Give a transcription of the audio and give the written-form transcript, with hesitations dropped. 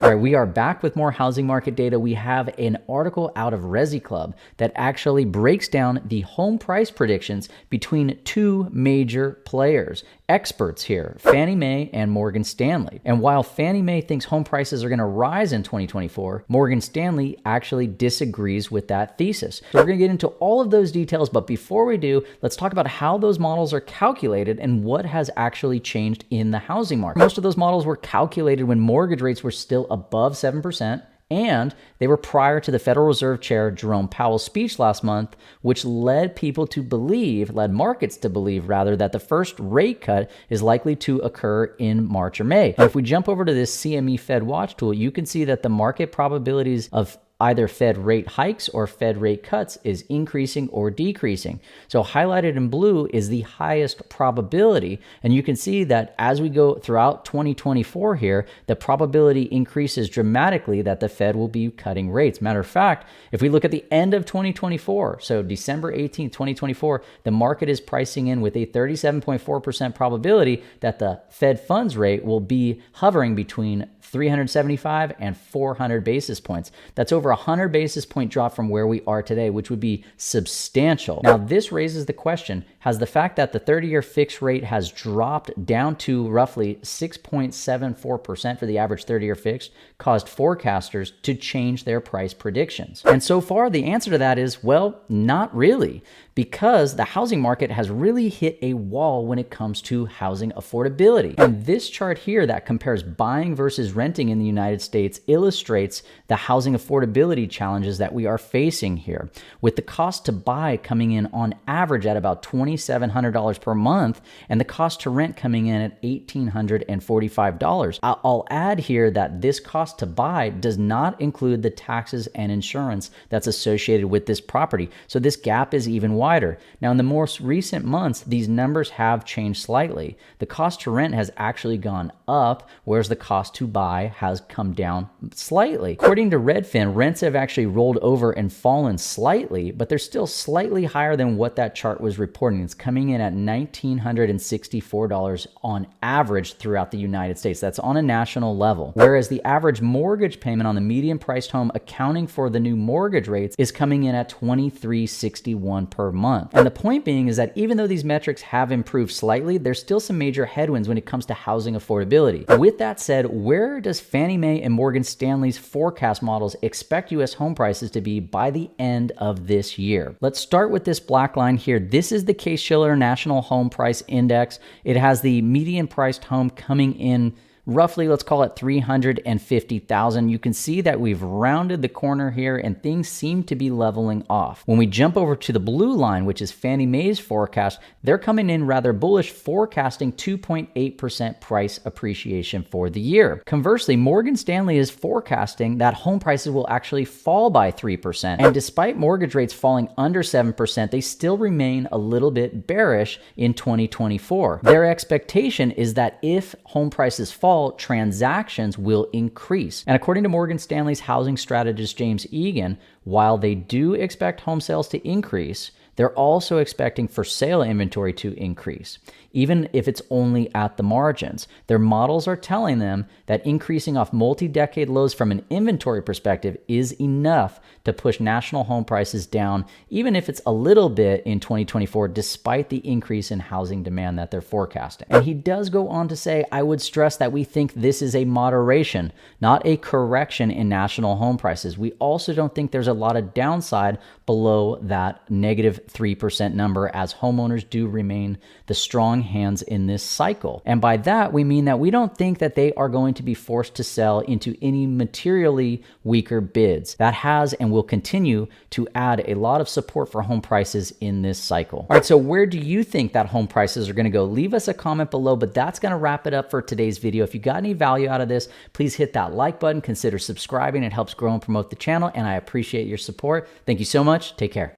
All right, we are back with more housing market data. We have an article out of ResiClub that actually breaks down the home price predictions between two major players, experts here, Fannie Mae and Morgan Stanley. And while Fannie Mae thinks home prices are going to rise in 2024, Morgan Stanley actually disagrees with that thesis. So we're going to get into all of those details, but before we do, let's talk about how those models are calculated and what has actually changed in the housing market. Most of those models were calculated when mortgage rates were still above 7%, and they were prior to the Federal Reserve Chair Jerome Powell's speech last month, which led markets to believe rather, that the first rate cut is likely to occur in March or May. Now, if we jump over to this CME Fed Watch tool, you can see that the market probabilities of either Fed rate hikes or Fed rate cuts is increasing or decreasing. So highlighted in blue is the highest probability. And you can see that as we go throughout 2024 here, the probability increases dramatically that the Fed will be cutting rates. Matter of fact, if we look at the end of 2024, so December 18th, 2024, the market is pricing in with a 37.4% probability that the Fed funds rate will be hovering between 375 and 400 basis points. That's over 100 basis point drop from where we are today, which would be substantial. Now, this raises the question, has the fact that the 30-year fixed rate has dropped down to roughly 6.74% for the average 30-year fixed caused forecasters to change their price predictions? And so far, the answer to that is, well, not really, because the housing market has really hit a wall when it comes to housing affordability. And this chart here that compares buying versus renting in the United States illustrates the housing affordability challenges that we are facing here, with the cost to buy coming in on average at about $2,700 per month and the cost to rent coming in at $1,845. I'll add here that this cost to buy does not include the taxes and insurance that's associated with this property. So this gap is even wider. Now, in the most recent months, these numbers have changed slightly. The cost to rent has actually gone up, whereas the cost to buy has come down slightly. According to Redfin, rents have actually rolled over and fallen slightly, but they're still slightly higher than what that chart was reporting. It's coming in at $1,964 on average throughout the United States. That's on a national level. Whereas the average mortgage payment on the median priced home, accounting for the new mortgage rates, is coming in at $2,361 per month. And the point being is that even though these metrics have improved slightly, there's still some major headwinds when it comes to housing affordability. With that said, where does Fannie Mae and Morgan Stanley's forecast models expect U.S. home prices to be by the end of this year? Let's start with this black line here. This is the Case-Shiller National Home Price Index. It has the median priced home coming in roughly, let's call it 350,000. You can see that we've rounded the corner here and things seem to be leveling off. When we jump over to the blue line, which is Fannie Mae's forecast, they're coming in rather bullish, forecasting 2.8% price appreciation for the year. Conversely, Morgan Stanley is forecasting that home prices will actually fall by 3%. And despite mortgage rates falling under 7%, they still remain a little bit bearish in 2024. Their expectation is that if home prices fall, transactions will increase. And according to Morgan Stanley's housing strategist James Egan, while they do expect home sales to increase, they're also expecting for sale inventory to increase, even if it's only at the margins. Their models are telling them that increasing off multi-decade lows from an inventory perspective is enough to push national home prices down, even if it's a little bit in 2024, despite the increase in housing demand that they're forecasting. And he does go on to say, I would stress that we think this is a moderation, not a correction in national home prices. We also don't think there's a lot of downside below that negative 3% number, as homeowners do remain the strong hands in this cycle. And by that, we mean that we don't think that they are going to be forced to sell into any materially weaker bids. That has and will continue to add a lot of support for home prices in this cycle. All right, so where do you think that home prices are going to go? Leave us a comment below, but that's going to wrap it up for today's video. If you got any value out of this, please hit that like button, consider subscribing. It helps grow and promote the channel, and I appreciate your support. Thank you so much. Take care.